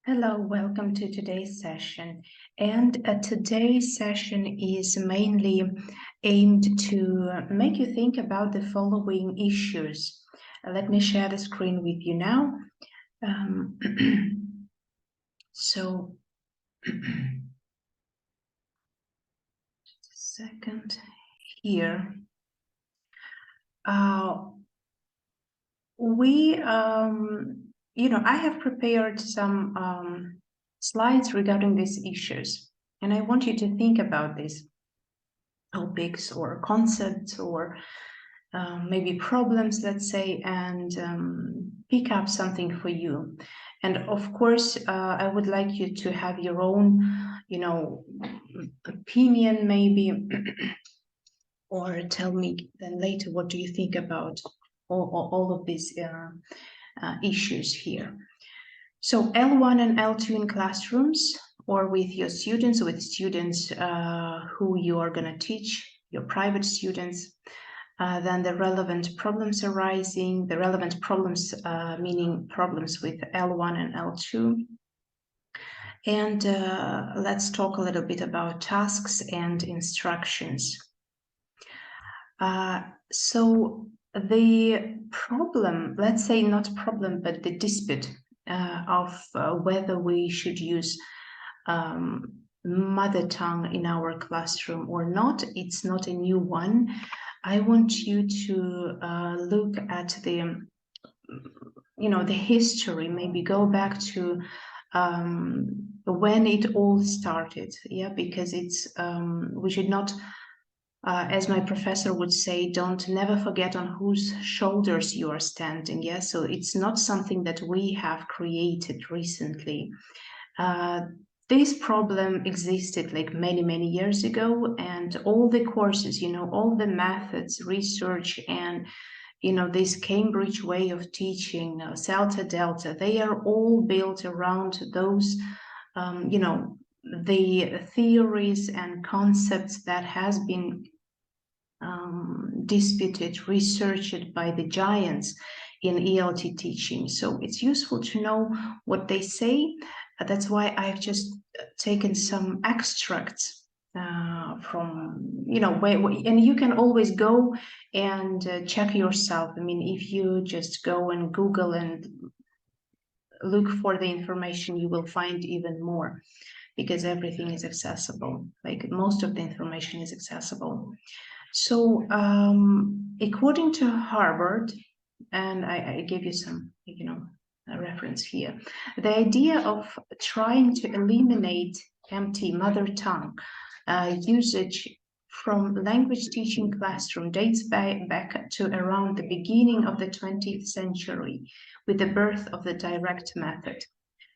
Hello, welcome to today's session. And today's session is mainly aimed to make you think about the following issues. Let me share the screen with you now. So, just a second here. I have prepared some slides regarding these issues, and I want you to think about these topics or concepts or maybe problems, let's say, and pick up something for you. And of course, I would like you to have your own, opinion maybe, or tell me then later what do you think about all of these issues here. So L1 and L2 in classrooms or with your students, who who you are going to teach, your private students. Then the relevant problems arising, the relevant problems meaning problems with L1 and L2. And let's talk a little bit about tasks and instructions. So the problem, let's say not problem, but the dispute of whether we should use mother tongue in our classroom or not, it's not a new one. I want you to look at the history, maybe go back to when it all started, because it's we should not, as my professor would say, don't never forget on whose shoulders you are standing. So it's not something that we have created recently. This problem existed like many years ago, and all the courses, all the methods, research, and this Cambridge way of teaching, Celta Delta, they are all built around those the theories and concepts that has been disputed, researched by the giants in ELT teaching. So it's useful to know what they say. That's why I've just taken some extracts from, and you can always go and check yourself. I mean, if you just go and Google and look for the information, you will find even more, because everything is accessible. Like most of the information is accessible. So according to Harvard, and I gave you some, a reference here, the idea of trying to eliminate empty mother tongue usage from language teaching classroom dates back to around the beginning of the 20th century with the birth of the direct method.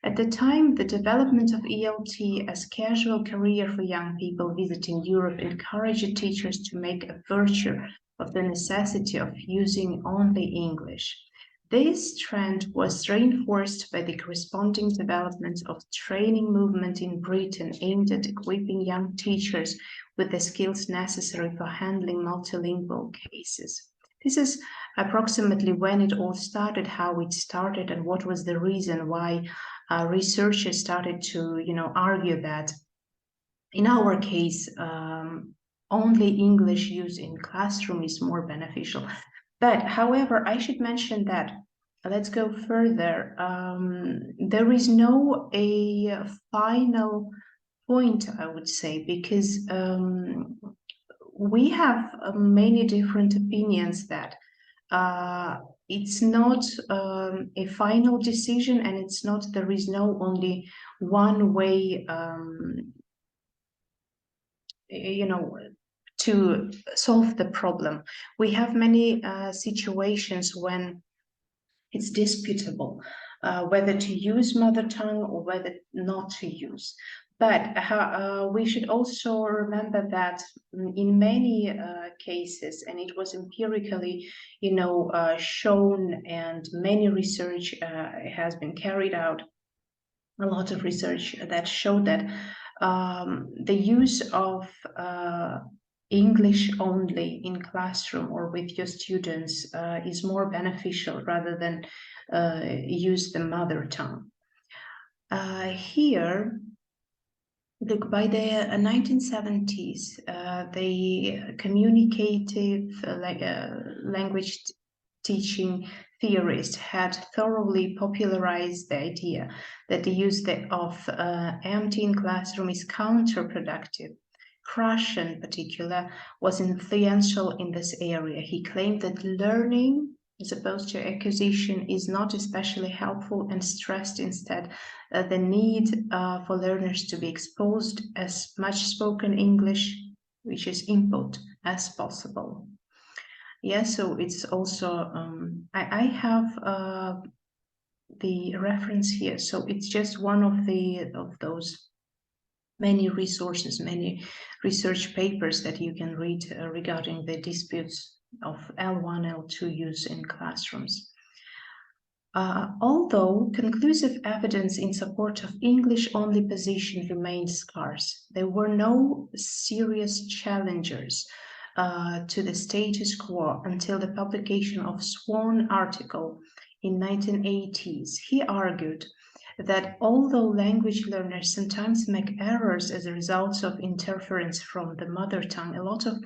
At the time, the development of ELT as casual career for young people visiting Europe encouraged teachers to make a virtue of the necessity of using only English. This trend was reinforced by the corresponding development of training movement in Britain aimed at equipping young teachers with the skills necessary for handling multilingual cases. This is approximately when it all started, how it started, and what was the reason why researchers started to, argue that in our case, only English use in classroom is more beneficial. But however, I should mention that, let's go further. There is no a final point, I would say, because we have many different opinions that it's not a final decision, and it's not, there is no only one way, to solve the problem. We have many situations when it's disputable whether to use mother tongue or whether not to use. But we should also remember that in many cases, and it was empirically, shown, and many research has been carried out, a lot of research that showed that the use of English only in classroom or with your students is more beneficial rather than use the mother tongue. Here, look, by the 1970s, the communicative language teaching theorists had thoroughly popularized the idea that the use of empty in classroom is counterproductive. Crush, in particular, was influential in this area. He claimed that learning, as opposed to acquisition, is not especially helpful and stressed instead the need for learners to be exposed as much spoken English, which is input, as possible. Yeah, so it's also, I have the reference here. So it's just one of those many resources, many research papers that you can read regarding the disputes of L1, L2 use in classrooms. Although conclusive evidence in support of English-only position remained scarce, there were no serious challengers to the status quo until the publication of Swan article in 1980s. He argued that although language learners sometimes make errors as a result of interference from the mother tongue, a lot of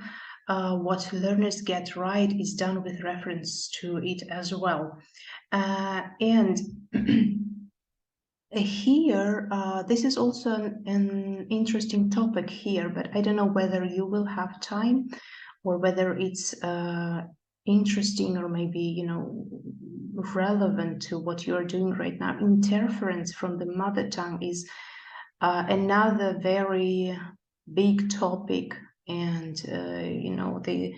what learners get right is done with reference to it as well. And here, this is also an interesting topic here, but I don't know whether you will have time or whether it's interesting or maybe, you know, relevant to what you're doing right now. Interference from the mother tongue is another very big topic and, you know, the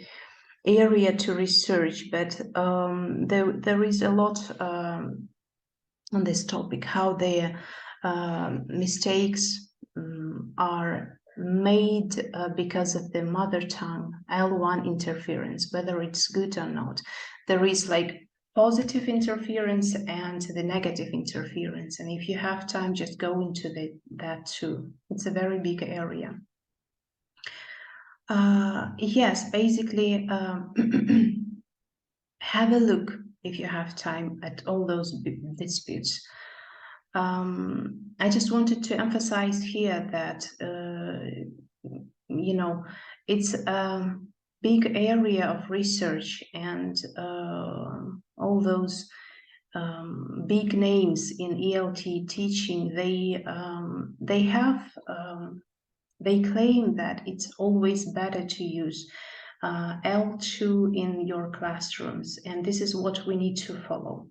area to research, but there is a lot on this topic, how their mistakes are made because of the mother tongue L1 interference, whether it's good or not. There is like positive interference and the negative interference, and if you have time, just go into that too. It's a very big area. Yes, basically, have a look if you have time at all those disputes. I just wanted to emphasize here that, you know, it's a big area of research, and all those big names in ELT teaching, they claim that it's always better to use L2 in your classrooms, and this is what we need to follow,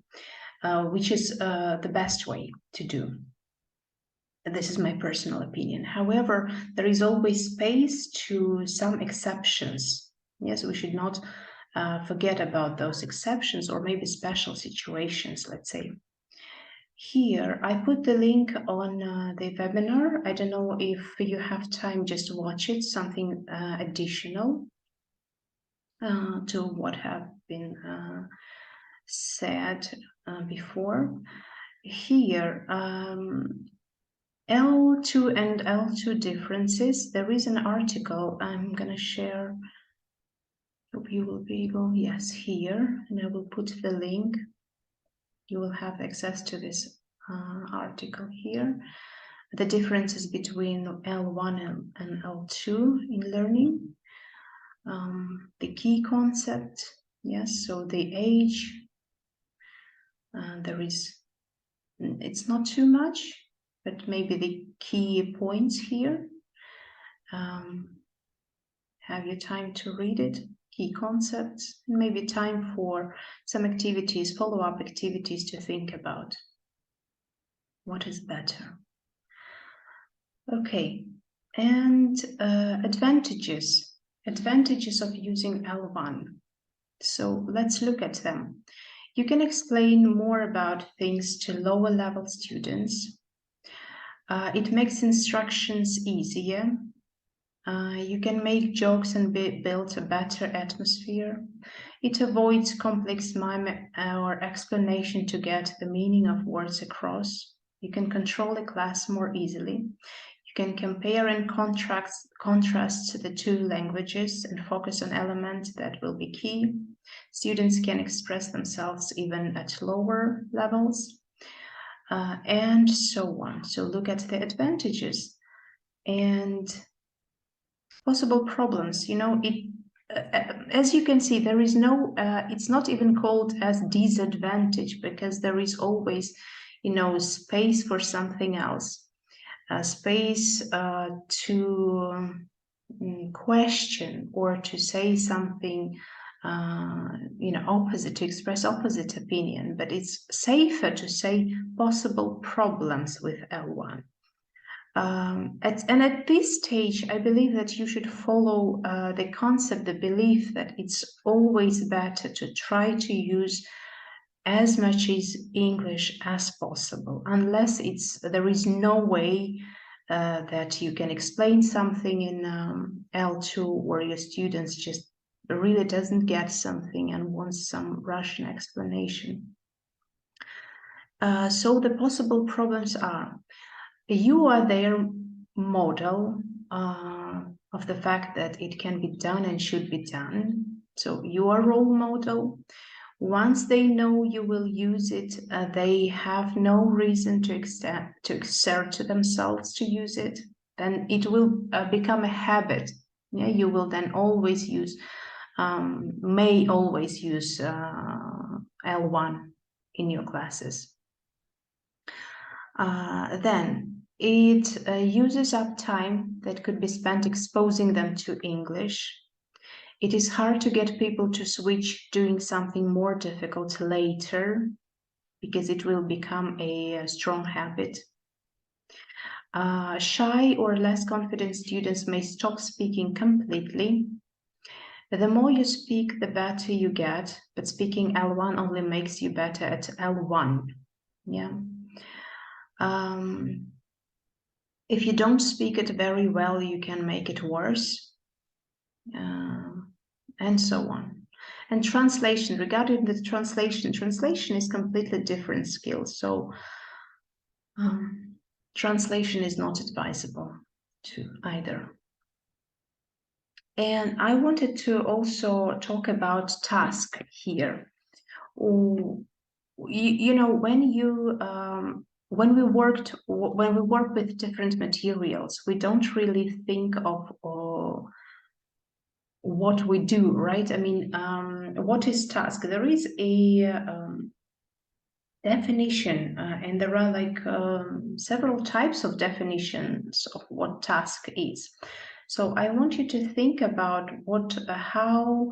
which is the best way to do. This is my personal opinion. However, there is always space to some exceptions. Yes, we should not forget about those exceptions or maybe special situations, let's say. Here, I put the link on the webinar. I don't know if you have time, just watch it, something additional to what have been said before. Here, L2 and L2 differences. There is an article I'm going to share. Hope you will be able, yes, here, and I will put the link. You will have access to this article here. The differences between L1 and L2 in learning. The key concept, yes, so the age, it's not too much, but maybe the key points here. Have you time to read it? Key concepts, and maybe time for some activities, follow-up activities to think about. What is better? Okay, and advantages of using L1. So let's look at them. You can explain more about things to lower level students. It makes instructions easier. You can make jokes and build a better atmosphere. It avoids complex mime or explanation to get the meaning of words across. You can control the class more easily. You can compare and contrast the two languages and focus on elements that will be key. Students can express themselves even at lower levels. and so on. So look at the advantages and possible problems. As you can see, there is no, it's not even called as disadvantage, because there is always, space for something else, space to question or to say something, opposite, to express opposite opinion. But it's safer to say possible problems with L1. At this stage, I believe that you should follow the concept, the belief that it's always better to try to use as much as English as possible, unless there is no way that you can explain something in L2 where your students just really doesn't get something and wants some Russian explanation. So the possible problems are: you are their model of the fact that it can be done and should be done. So you are role model. Once they know you will use it, they have no reason to exert themselves to use it. Then it will become a habit. Yeah, you will then always use, may always use L1 in your classes. Then it uses up time that could be spent exposing them to English. It is hard to get people to switch doing something more difficult later, because it will become a strong habit. Shy or less confident students may stop speaking completely. The more you speak, the better you get, but speaking L1 only makes you better at L1. Yeah. If you don't speak it very well, you can make it worse, and so on. And translation, regarding the translation is completely different skill. So translation is not advisable to either. And I wanted to also talk about task here. When we work with different materials, we don't really think of what we do, right? I mean, what is task? There is a definition, and there are several types of definitions of what task is. So I want you to think about how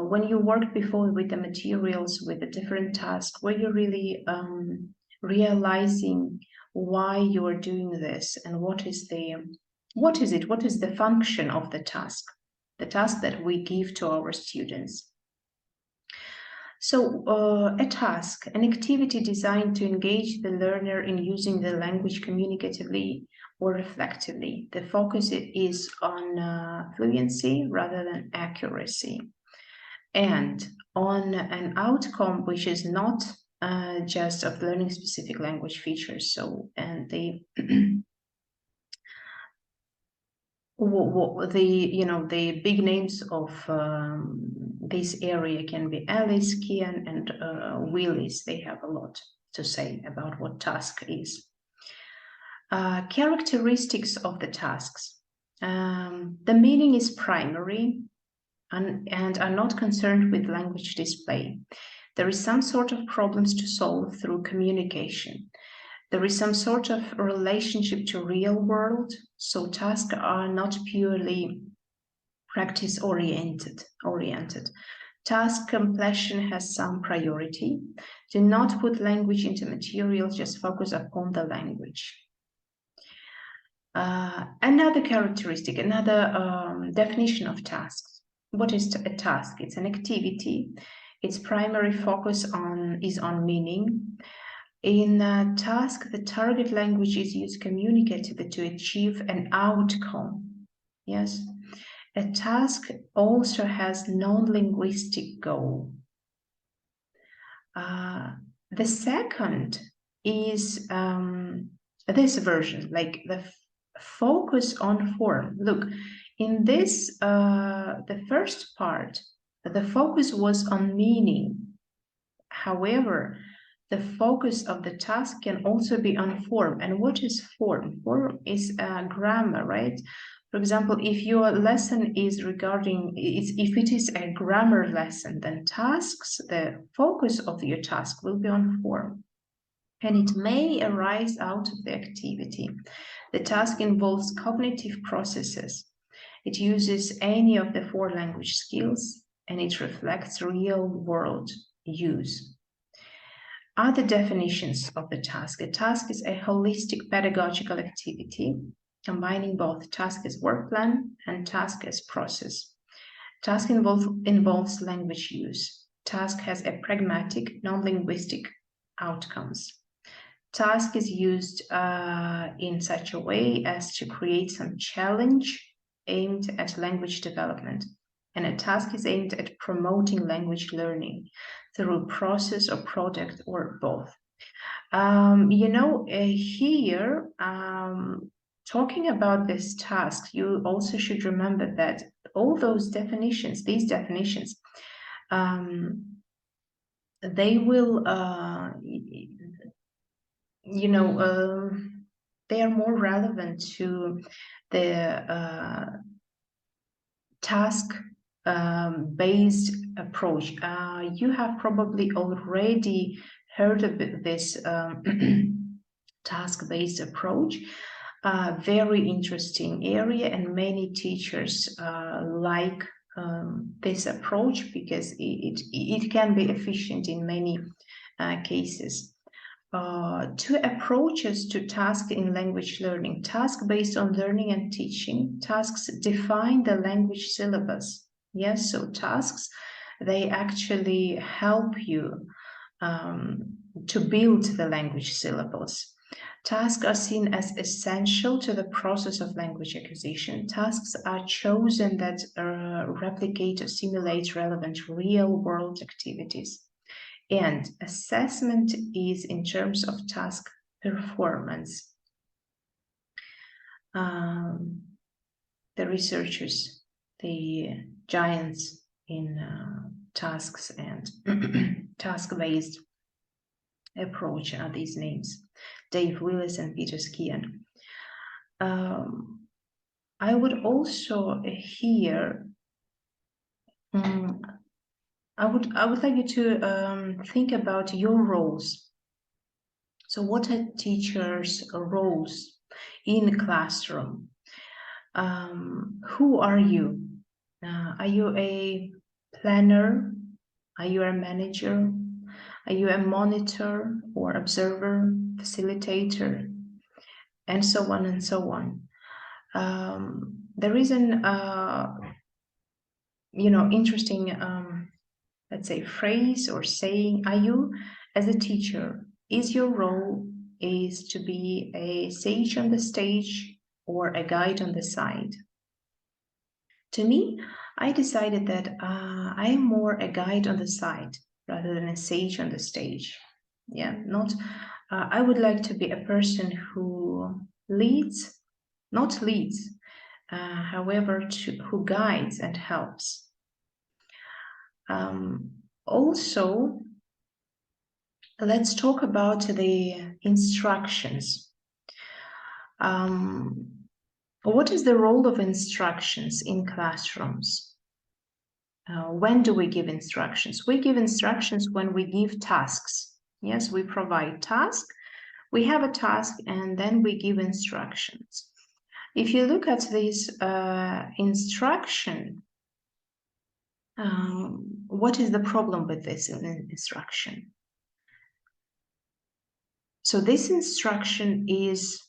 when you worked before with the materials, with the different tasks, were you really realizing why you are doing this, and what is the function of the task that we give to our students? So a task, an activity designed to engage the learner in using the language communicatively or reflectively. The focus is on fluency rather than accuracy, and on an outcome which is not just of learning specific language features. So, and the the big names of this area can be Alice, Kian, and Willis. They have a lot to say about what task is. Characteristics of the tasks. The meaning is primary and are not concerned with language display. There is some sort of problems to solve through communication. There is some sort of relationship to real world, so tasks are not purely practice oriented. Task completion has some priority. Do not put language into materials, just focus upon the language. Another characteristic, another definition of tasks. What is a task? It's an activity. Its primary focus is on meaning. In a task, the target language is used communicatively to achieve an outcome. Yes. A task also has non-linguistic goal. The second is this version, like the focus on form. Look, in this, the first part, the focus was on meaning. However, the focus of the task can also be on form. And what is form? Form is grammar, right? For example, if your lesson is if it is a grammar lesson, then tasks, the focus of your task will be on form. And it may arise out of the activity. The task involves cognitive processes. It uses any of the 4 language skills, and it reflects real-world use. Other definitions of the task. A task is a holistic pedagogical activity, combining both task as work plan and task as process. Task involves language use. Task has a pragmatic, non-linguistic outcomes. Task is used in such a way as to create some challenge aimed at language development. And a task is aimed at promoting language learning through process or product or both. Here, talking about this task, you also should remember that all these definitions, they will, they are more relevant to the task-based approach. You have probably already heard of this task-based approach. Very interesting area, and many teachers like this approach because it can be efficient in many cases. 2 approaches to task in language learning. Task based on learning and teaching. Tasks define the language syllabus. Yes, so tasks, they actually help you to build the language syllabus. Tasks are seen as essential to the process of language acquisition. Tasks are chosen that replicate or simulate relevant real-world activities. And assessment is in terms of task performance. The researchers, the giants in tasks and task-based approach are these names: Dave Willis and Peter Skian. I would also here I would like you to think about your roles. So what are teachers' roles in the classroom? Who are you? Are you a planner? Are you a manager? Are you a monitor or observer, facilitator, and so on and so on? There is an interesting let's say phrase or saying. Are you, as a teacher, is your role is to be a sage on the stage or a guide on the side? To me, I decided that I am more a guide on the side rather than a sage on the stage. Yeah, I would like to be a person who leads, not leads, however, who guides and helps. Also, let's talk about the instructions. What is the role of instructions in classrooms? When do we give instructions? We give instructions when we give tasks. Yes, we provide tasks. We have a task and then we give instructions. If you look at this instruction, what is the problem with this instruction? So this instruction is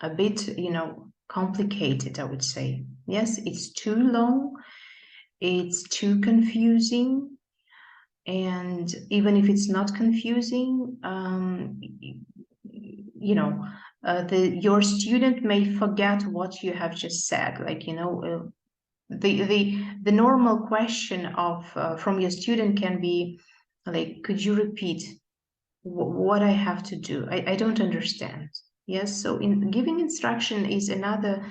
a bit, complicated, I would say. Yes, it's too long, it's too confusing, and even if it's not confusing, your student may forget what you have just said. Like, the normal question of from your student can be like, could you repeat what I have to do? I don't understand. Yes, so in giving instruction is another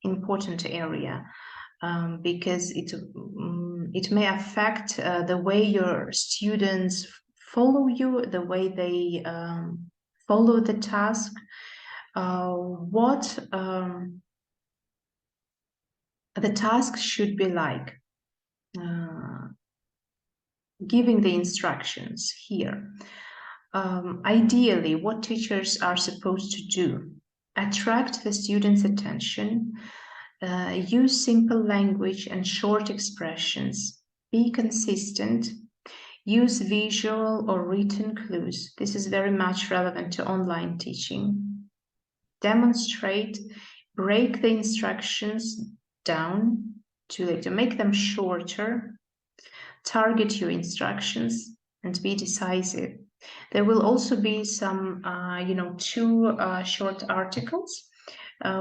important area, because it may affect the way your students follow you, the way they follow the task, what the task should be like. Giving the instructions here. Ideally, what teachers are supposed to do: attract the students' attention, use simple language and short expressions, be consistent, use visual or written clues. This is very much relevant to online teaching. Demonstrate, break the instructions down to make them shorter. Target your instructions and be decisive. There will also be some, two short articles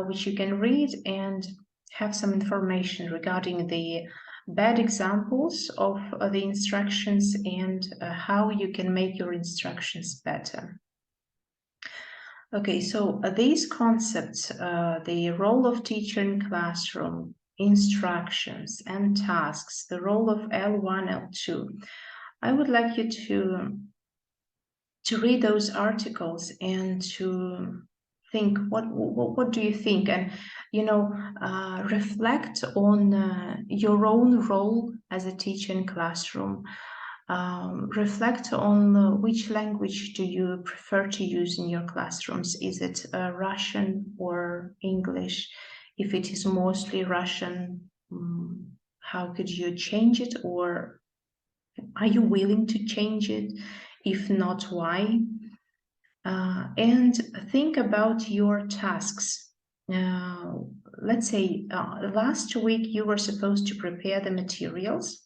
which you can read and have some information regarding the bad examples of the instructions and how you can make your instructions better. Okay, so these concepts, the role of teacher in classroom, instructions and tasks, the role of L1, L2. I would like you to read those articles and to think what do you think, and reflect on your own role as a teacher in classroom. Reflect on which language do you prefer to use in your classrooms. Is it Russian or English? If it is mostly Russian, how could you change it, or are you willing to change it? If not, why? And think about your tasks. Let's say last week you were supposed to prepare the materials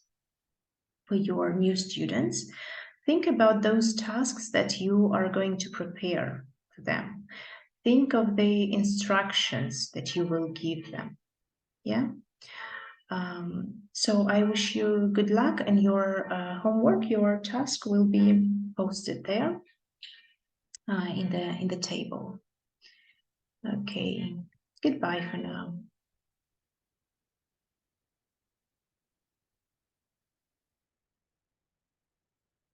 for your new students. Think about those tasks that you are going to prepare for them. Think of the instructions that you will give them. Yeah. So I wish you good luck, and your homework, your task will be posted there in the table. Okay. Goodbye for now.